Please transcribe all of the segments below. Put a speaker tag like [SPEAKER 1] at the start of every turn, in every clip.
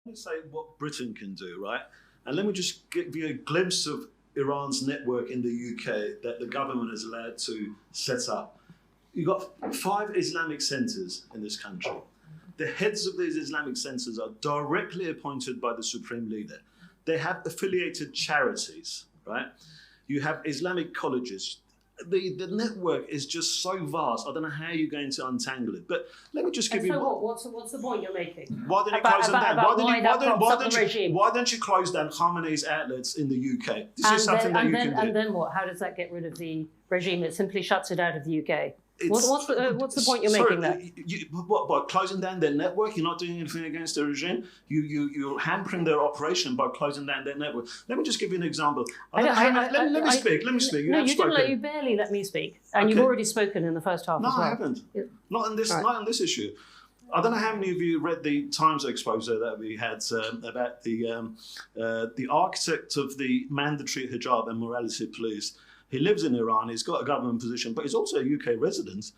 [SPEAKER 1] Let me say what Britain can do, right? And let me just give you a glimpse of Iran's network in the UK that the government is allowed to set up. You've got 5 Islamic centres in this country. The heads of these Islamic centres are directly appointed by the Supreme Leader. They have affiliated charities, right? You have Islamic colleges. The network is just so vast. I don't know how you're going to untangle it. But let me just give you.
[SPEAKER 2] So what's the point you're making?
[SPEAKER 1] Why don't you close them down? Why don't you close down Khamenei's outlets in the UK? This is something that you can do.
[SPEAKER 2] And then what? How does that get rid of the regime? It simply shuts it out of the UK. What's the point you're making there?
[SPEAKER 1] By closing down their network, you're not doing anything against the regime. You're hampering their operation by closing down their network. Let me just give you an example. Let me speak.
[SPEAKER 2] No, you barely let me speak, and you've already spoken in the first half.
[SPEAKER 1] No,
[SPEAKER 2] as well.
[SPEAKER 1] I haven't. Not on this. Right. Not on this issue. I don't know how many of you read the Times expose that we had about the architect of the mandatory hijab and morality police. He lives in Iran, he's got a government position, but he's also a UK resident.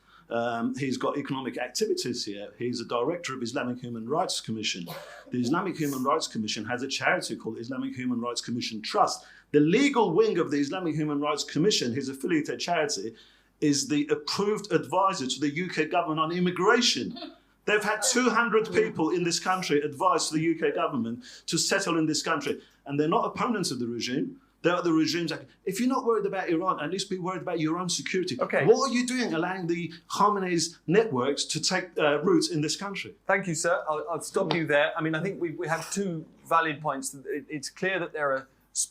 [SPEAKER 1] He's got economic activities here. He's a director of Islamic Human Rights Commission. The Islamic Human Rights Commission has a charity called Islamic Human Rights Commission Trust. The legal wing of the Islamic Human Rights Commission, his affiliated charity, is the approved advisor to the UK government on immigration. They've had 200 people in this country advise the UK government to settle in this country. And they're not opponents of the regime. They are the regimes. If you're not worried about Iran, at least be worried about your own security.
[SPEAKER 3] Okay.
[SPEAKER 1] What are you doing allowing the Khamenei's networks to take roots in this country?
[SPEAKER 3] Thank you, sir. I'll stop you there. I mean, I think we have 2 valid points. It's clear that there are